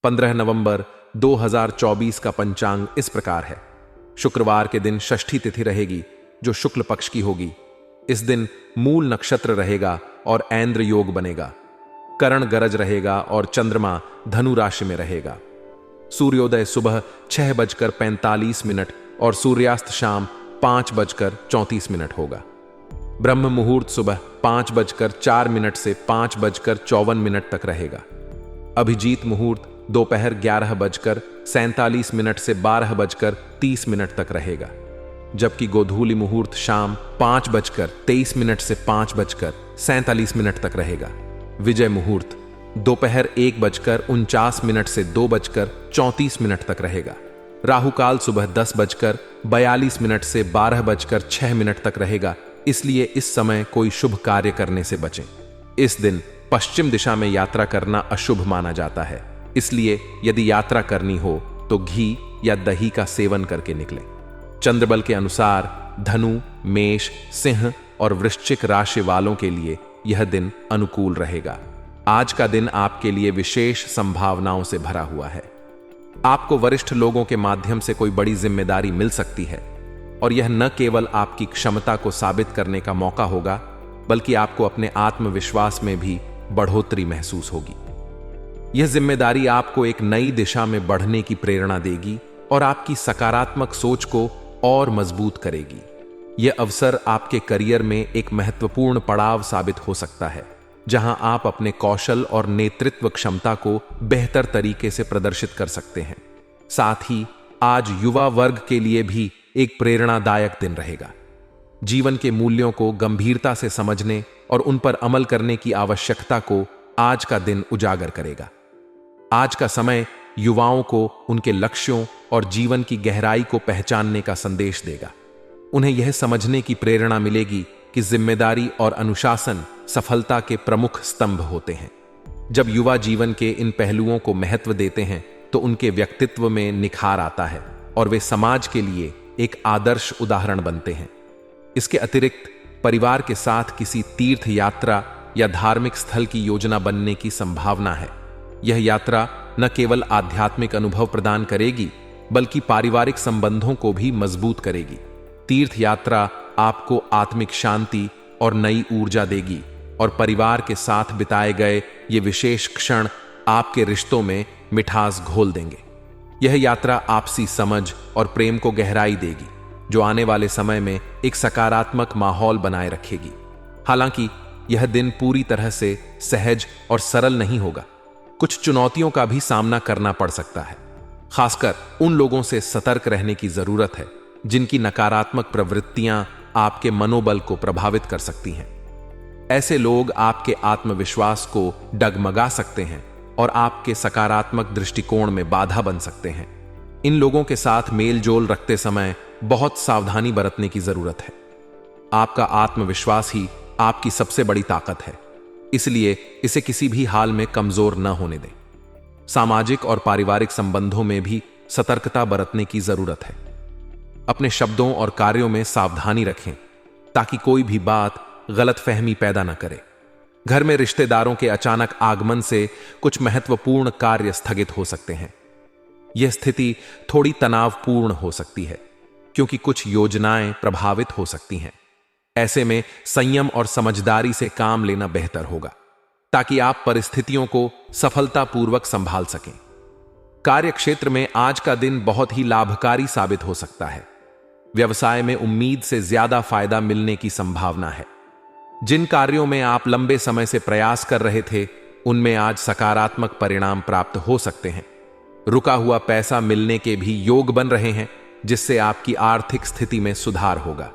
15 नवंबर 2024 का पंचांग इस प्रकार है। शुक्रवार के दिन षष्ठी तिथि रहेगी जो शुक्ल पक्ष की होगी। इस दिन मूल नक्षत्र रहेगा और ऐन्द्र योग बनेगा। करण गरज रहेगा और चंद्रमा धनु राशि में रहेगा। सूर्योदय सुबह 6:45 और सूर्यास्त शाम 5:34 होगा। ब्रह्म मुहूर्त सुबह 5:04 से 5:54 तक रहेगा। अभिजीत मुहूर्त दोपहर 11:47 से 12:30 तक रहेगा, जबकि गोधूली मुहूर्त शाम 5:23 से 5:47 तक रहेगा। विजय मुहूर्त दोपहर 1:49 से 2:34 तक रहेगा। राहुकाल सुबह 10:42 से 12:06 तक रहेगा, इसलिए इस समय कोई शुभ कार्य करने से बचें। इस दिन पश्चिम दिशा में यात्रा करना अशुभ माना जाता है, इसलिए यदि यात्रा करनी हो तो घी या दही का सेवन करके निकलें। चंद्रबल के अनुसार धनु, मेष, सिंह और वृश्चिक राशि वालों के लिए यह दिन अनुकूल रहेगा। आज का दिन आपके लिए विशेष संभावनाओं से भरा हुआ है। आपको वरिष्ठ लोगों के माध्यम से कोई बड़ी जिम्मेदारी मिल सकती है और यह न केवल आपकी क्षमता को साबित करने का मौका होगा, बल्कि आपको अपने आत्मविश्वास में भी बढ़ोतरी महसूस होगी। यह जिम्मेदारी आपको एक नई दिशा में बढ़ने की प्रेरणा देगी और आपकी सकारात्मक सोच को और मजबूत करेगी। यह अवसर आपके करियर में एक महत्वपूर्ण पड़ाव साबित हो सकता है, जहां आप अपने कौशल और नेतृत्व क्षमता को बेहतर तरीके से प्रदर्शित कर सकते हैं। साथ ही आज युवा वर्ग के लिए भी एक प्रेरणादायक दिन रहेगा। जीवन के मूल्यों को गंभीरता से समझने और उन पर अमल करने की आवश्यकता को आज का दिन उजागर करेगा। आज का समय युवाओं को उनके लक्ष्यों और जीवन की गहराई को पहचानने का संदेश देगा। उन्हें यह समझने की प्रेरणा मिलेगी कि जिम्मेदारी और अनुशासन सफलता के प्रमुख स्तंभ होते हैं। जब युवा जीवन के इन पहलुओं को महत्व देते हैं तो उनके व्यक्तित्व में निखार आता है और वे समाज के लिए एक आदर्श उदाहरण बनते हैं। इसके अतिरिक्त परिवार के साथ किसी तीर्थ यात्रा या धार्मिक स्थल की योजना बनने की संभावना है। यह यात्रा न केवल आध्यात्मिक अनुभव प्रदान करेगी, बल्कि पारिवारिक संबंधों को भी मजबूत करेगी। तीर्थ यात्रा आपको आत्मिक शांति और नई ऊर्जा देगी और परिवार के साथ बिताए गए ये विशेष क्षण आपके रिश्तों में मिठास घोल देंगे। यह यात्रा आपसी समझ और प्रेम को गहराई देगी, जो आने वाले समय में एक सकारात्मक माहौल बनाए रखेगी। हालांकि यह दिन पूरी तरह से सहज और सरल नहीं होगा। कुछ चुनौतियों का भी सामना करना पड़ सकता है। खासकर उन लोगों से सतर्क रहने की जरूरत है जिनकी नकारात्मक प्रवृत्तियां आपके मनोबल को प्रभावित कर सकती हैं। ऐसे लोग आपके आत्मविश्वास को डगमगा सकते हैं और आपके सकारात्मक दृष्टिकोण में बाधा बन सकते हैं। इन लोगों के साथ मेल जोल रखते समय बहुत सावधानी बरतने की जरूरत है। आपका आत्मविश्वास ही आपकी सबसे बड़ी ताकत है, इसलिए इसे किसी भी हाल में कमजोर न होने दें। सामाजिक और पारिवारिक संबंधों में भी सतर्कता बरतने की जरूरत है। अपने शब्दों और कार्यों में सावधानी रखें ताकि कोई भी बात गलतफहमी पैदा न करे। घर में रिश्तेदारों के अचानक आगमन से कुछ महत्वपूर्ण कार्य स्थगित हो सकते हैं। यह स्थिति थोड़ी तनावपूर्ण हो सकती है क्योंकि कुछ योजनाएं प्रभावित हो सकती हैं। ऐसे में संयम और समझदारी से काम लेना बेहतर होगा ताकि आप परिस्थितियों को सफलतापूर्वक संभाल सकें। कार्यक्षेत्र में आज का दिन बहुत ही लाभकारी साबित हो सकता है। व्यवसाय में उम्मीद से ज्यादा फायदा मिलने की संभावना है। जिन कार्यों में आप लंबे समय से प्रयास कर रहे थे, उनमें आज सकारात्मक परिणाम प्राप्त हो सकते हैं। रुका हुआ पैसा मिलने के भी योग बन रहे हैं, जिससे आपकी आर्थिक स्थिति में सुधार होगा।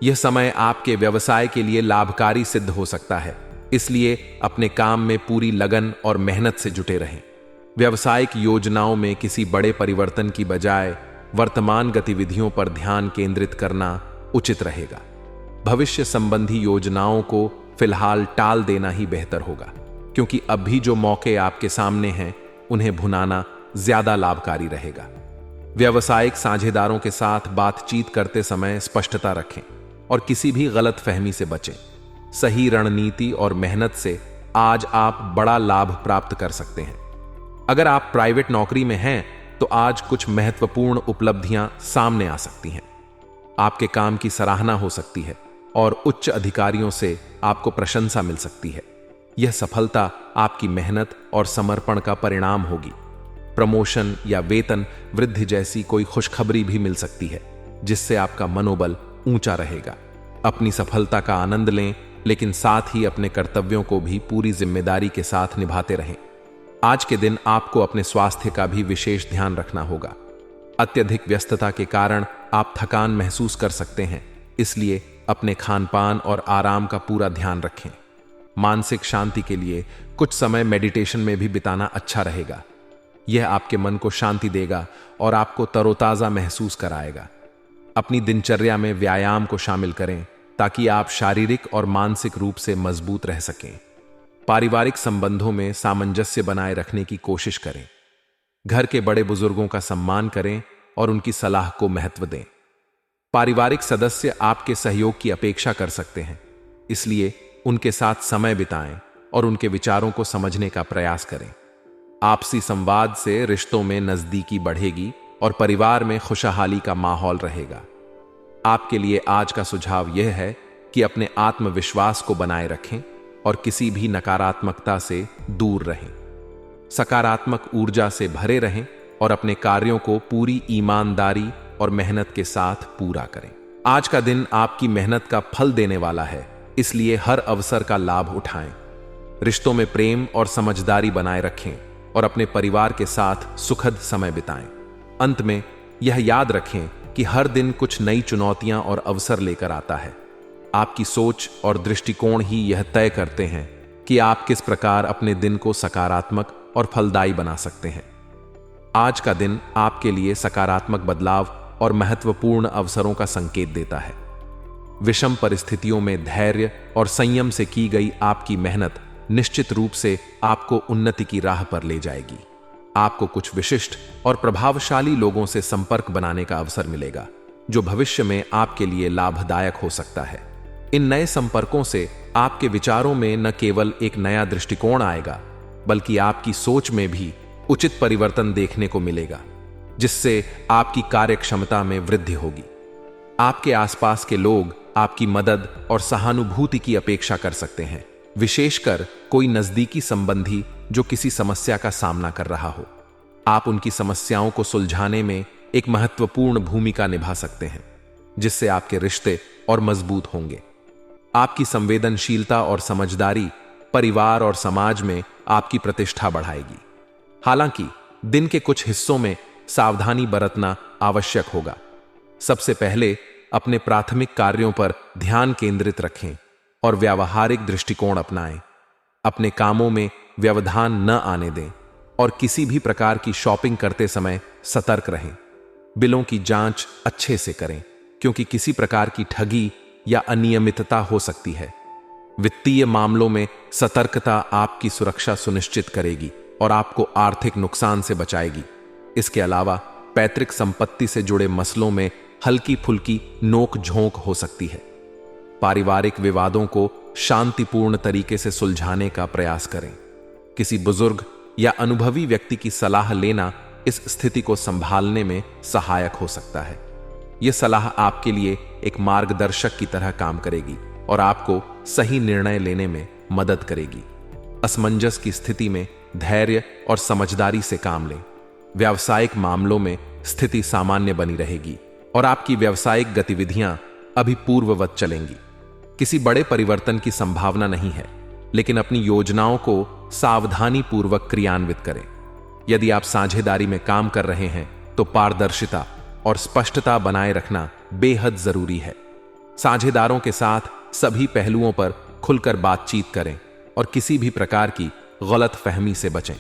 यह समय आपके व्यवसाय के लिए लाभकारी सिद्ध हो सकता है, इसलिए अपने काम में पूरी लगन और मेहनत से जुटे रहें। व्यावसायिक योजनाओं में किसी बड़े परिवर्तन की बजाय वर्तमान गतिविधियों पर ध्यान केंद्रित करना उचित रहेगा। भविष्य संबंधी योजनाओं को फिलहाल टाल देना ही बेहतर होगा, क्योंकि अभी जो मौके आपके सामने हैं उन्हें भुनाना ज्यादा लाभकारी रहेगा। व्यावसायिक साझेदारों के साथ बातचीत करते समय स्पष्टता रखें और किसी भी गलत फहमी से बचें। सही रणनीति और मेहनत से आज आप बड़ा लाभ प्राप्त कर सकते हैं। अगर आप प्राइवेट नौकरी में हैं तो आज कुछ महत्वपूर्ण उपलब्धियां सामने आ सकती हैं। आपके काम की सराहना हो सकती है और उच्च अधिकारियों से आपको प्रशंसा मिल सकती है। यह सफलता आपकी मेहनत और समर्पण का परिणाम होगी। प्रमोशन या वेतन वृद्धि जैसी कोई खुशखबरी भी मिल सकती है, जिससे आपका मनोबल ऊंचा रहेगा। अपनी सफलता का आनंद लें, लेकिन साथ ही अपने कर्तव्यों को भी पूरी जिम्मेदारी के साथ निभाते रहें। आज के दिन आपको अपने स्वास्थ्य का भी विशेष ध्यान रखना होगा। अत्यधिक व्यस्तता के कारण आप थकान महसूस कर सकते हैं, इसलिए अपने खानपान और आराम का पूरा ध्यान रखें। मानसिक शांति के लिए कुछ समय मेडिटेशन में भी बिताना अच्छा रहेगा। यह आपके मन को शांति देगा और आपको तरोताजा महसूस कराएगा। अपनी दिनचर्या में व्यायाम को शामिल करें ताकि आप शारीरिक और मानसिक रूप से मजबूत रह सकें। पारिवारिक संबंधों में सामंजस्य बनाए रखने की कोशिश करें। घर के बड़े बुजुर्गों का सम्मान करें और उनकी सलाह को महत्व दें। पारिवारिक सदस्य आपके सहयोग की अपेक्षा कर सकते हैं, इसलिए उनके साथ समय बिताएं और उनके विचारों को समझने का प्रयास करें। आपसी संवाद से रिश्तों में नजदीकी बढ़ेगी और परिवार में खुशहाली का माहौल रहेगा। आपके लिए आज का सुझाव यह है कि अपने आत्मविश्वास को बनाए रखें और किसी भी नकारात्मकता से दूर रहें। सकारात्मक ऊर्जा से भरे रहें और अपने कार्यों को पूरी ईमानदारी और मेहनत के साथ पूरा करें। आज का दिन आपकी मेहनत का फल देने वाला है, इसलिए हर अवसर का लाभ उठाएं। रिश्तों में प्रेम और समझदारी बनाए रखें और अपने परिवार के साथ सुखद समय बिताएं। अंत में यह याद रखें कि हर दिन कुछ नई चुनौतियां और अवसर लेकर आता है। आपकी सोच और दृष्टिकोण ही यह तय करते हैं कि आप किस प्रकार अपने दिन को सकारात्मक और फलदायी बना सकते हैं। आज का दिन आपके लिए सकारात्मक बदलाव और महत्वपूर्ण अवसरों का संकेत देता है। विषम परिस्थितियों में धैर्य और संयम से की गई आपकी मेहनत निश्चित रूप से आपको उन्नति की राह पर ले जाएगी। आपको कुछ विशिष्ट और प्रभावशाली लोगों से संपर्क बनाने का अवसर मिलेगा, जो भविष्य में आपके लिए लाभदायक हो सकता है। इन नए संपर्कों से आपके विचारों में न केवल एक नया दृष्टिकोण आएगा, बल्कि आपकी सोच में भी उचित परिवर्तन देखने को मिलेगा, जिससे आपकी कार्यक्षमता में वृद्धि होगी। आपके आसपास के लोग आपकी मदद और सहानुभूति की अपेक्षा कर सकते हैं, विशेषकर कोई नजदीकी संबंधी जो किसी समस्या का सामना कर रहा हो। आप उनकी समस्याओं को सुलझाने में एक महत्वपूर्ण भूमिका निभा सकते हैं, जिससे आपके रिश्ते और मजबूत होंगे। आपकी संवेदनशीलता और समझदारी परिवार और समाज में आपकी प्रतिष्ठा बढ़ाएगी। हालांकि दिन के कुछ हिस्सों में सावधानी बरतना आवश्यक होगा। सबसे पहले अपने प्राथमिक कार्यों पर ध्यान केंद्रित रखें और व्यावहारिक दृष्टिकोण अपनाएं। अपने कामों में व्यवधान न आने दें और किसी भी प्रकार की शॉपिंग करते समय सतर्क रहें। बिलों की जांच अच्छे से करें, क्योंकि किसी प्रकार की ठगी या अनियमितता हो सकती है। वित्तीय मामलों में सतर्कता आपकी सुरक्षा सुनिश्चित करेगी और आपको आर्थिक नुकसान से बचाएगी। इसके अलावा पैतृक संपत्ति से जुड़े मसलों में हल्की फुल्की नोक झोंक हो सकती है। पारिवारिक विवादों को शांतिपूर्ण तरीके से सुलझाने का प्रयास करें। किसी बुजुर्ग या अनुभवी व्यक्ति की सलाह लेना इस स्थिति को संभालने में सहायक हो सकता है। यह सलाह आपके लिए एक मार्गदर्शक की तरह काम करेगी और आपको सही निर्णय लेने में मदद करेगी। असमंजस की स्थिति में धैर्य और समझदारी से काम लें। व्यावसायिक मामलों में स्थिति सामान्य बनी रहेगी और आपकी व्यावसायिक गतिविधियां अभी पूर्ववत चलेंगी। किसी बड़े परिवर्तन की संभावना नहीं है, लेकिन अपनी योजनाओं को सावधानी पूर्वक क्रियान्वित करें। यदि आप साझेदारी में काम कर रहे हैं तो पारदर्शिता और स्पष्टता बनाए रखना बेहद जरूरी है। साझेदारों के साथ सभी पहलुओं पर खुलकर बातचीत करें और किसी भी प्रकार की गलत फहमी से बचें।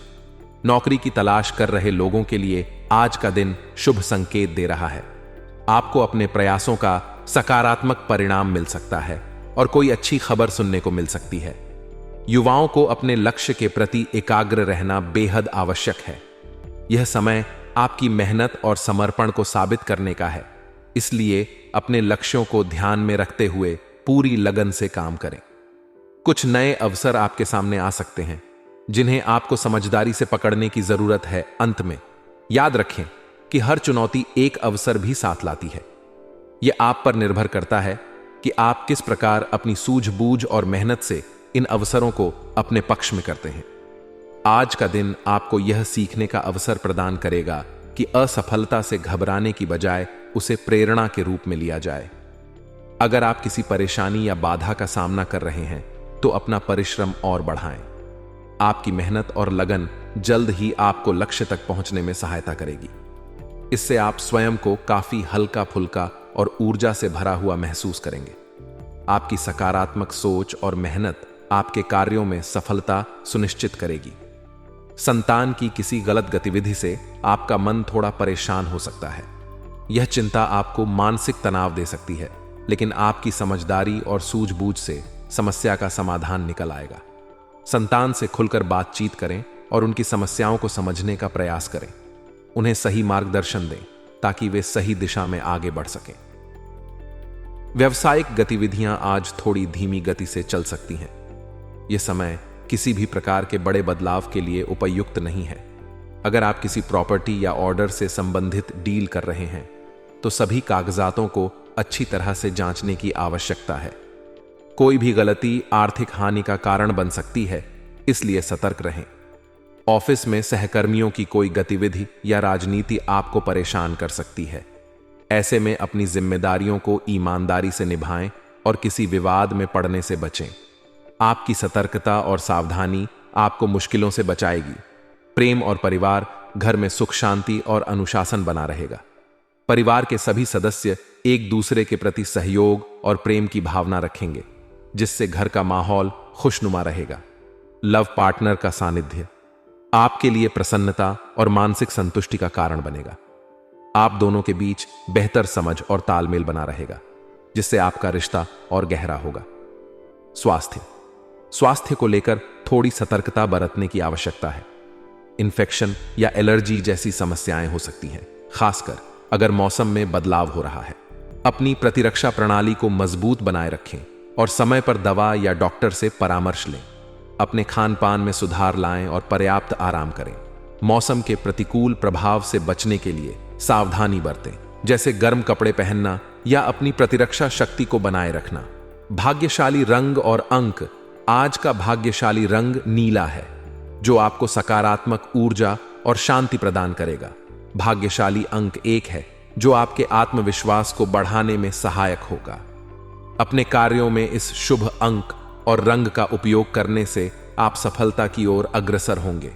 नौकरी की तलाश कर रहे लोगों के लिए आज का दिन शुभ संकेत दे रहा है। आपको अपने प्रयासों का सकारात्मक परिणाम मिल सकता है और कोई अच्छी खबर सुनने को मिल सकती है। युवाओं को अपने लक्ष्य के प्रति एकाग्र रहना बेहद आवश्यक है। यह समय आपकी मेहनत और समर्पण को साबित करने का है, इसलिए अपने लक्ष्यों को ध्यान में रखते हुए पूरी लगन से काम करें। कुछ नए अवसर आपके सामने आ सकते हैं। जिन्हें आपको समझदारी से पकड़ने की जरूरत है। अंत में याद रखें कि हर चुनौती एक अवसर भी साथ लाती है। यह आप पर निर्भर करता है कि आप किस प्रकार अपनी सूझबूझ और मेहनत से इन अवसरों को अपने पक्ष में करते हैं। आज का दिन आपको यह सीखने का अवसर प्रदान करेगा कि असफलता से घबराने की बजाय उसे प्रेरणा के रूप में लिया जाए। अगर आप किसी परेशानी या बाधा का सामना कर रहे हैं तो अपना परिश्रम और बढ़ाएं। आपकी मेहनत और लगन जल्द ही आपको लक्ष्य तक पहुंचने में सहायता करेगी। इससे आप स्वयं को काफी हल्का फुल्का और ऊर्जा से भरा हुआ महसूस करेंगे। आपकी सकारात्मक सोच और मेहनत आपके कार्यों में सफलता सुनिश्चित करेगी। संतान की किसी गलत गतिविधि से आपका मन थोड़ा परेशान हो सकता है। यह चिंता आपको मानसिक तनाव दे सकती है, लेकिन आपकी समझदारी और सूझबूझ से समस्या का समाधान निकल आएगा। संतान से खुलकर बातचीत करें और उनकी समस्याओं को समझने का प्रयास करें। उन्हें सही मार्गदर्शन दें ताकि वे सही दिशा में आगे बढ़ सकें। व्यावसायिक गतिविधियां आज थोड़ी धीमी गति से चल सकती हैं। यह समय किसी भी प्रकार के बड़े बदलाव के लिए उपयुक्त नहीं है। अगर आप किसी प्रॉपर्टी या ऑर्डर से संबंधित डील कर रहे हैं तो सभी कागजातों को अच्छी तरह से जांचने की आवश्यकता है। कोई भी गलती आर्थिक हानि का कारण बन सकती है, इसलिए सतर्क रहें। ऑफिस में सहकर्मियों की कोई गतिविधि या राजनीति आपको परेशान कर सकती है। ऐसे में अपनी जिम्मेदारियों को ईमानदारी से निभाएं और किसी विवाद में पड़ने से बचें। आपकी सतर्कता और सावधानी आपको मुश्किलों से बचाएगी। प्रेम और परिवार घर में सुख शांति और अनुशासन बना रहेगा। परिवार के सभी सदस्य एक दूसरे के प्रति सहयोग और प्रेम की भावना रखेंगे, जिससे घर का माहौल खुशनुमा रहेगा। लव पार्टनर का सानिध्य आपके लिए प्रसन्नता और मानसिक संतुष्टि का कारण बनेगा। आप दोनों के बीच बेहतर समझ और तालमेल बना रहेगा, जिससे आपका रिश्ता और गहरा होगा। स्वास्थ्य को लेकर थोड़ी सतर्कता बरतने की आवश्यकता है। इन्फेक्शन या एलर्जी जैसी समस्याएं हो सकती हैं, खासकर अगर मौसम में बदलाव हो रहा है। अपनी प्रतिरक्षा प्रणाली को मजबूत बनाए रखें और समय पर दवा या डॉक्टर से परामर्श लें। अपने खान पान में सुधार लाएं और पर्याप्त आराम करें। मौसम के प्रतिकूल प्रभाव से बचने के लिए सावधानी बरतें, जैसे गर्म कपड़े पहनना या अपनी प्रतिरक्षा शक्ति को बनाए रखना। भाग्यशाली रंग और अंक। आज का भाग्यशाली रंग नीला है, जो आपको सकारात्मक ऊर्जा और शांति प्रदान करेगा। भाग्यशाली अंक 1 है, जो आपके आत्मविश्वास को बढ़ाने में सहायक होगा। अपने कार्यों में इस शुभ अंक और रंग का उपयोग करने से आप सफलता की ओर अग्रसर होंगे।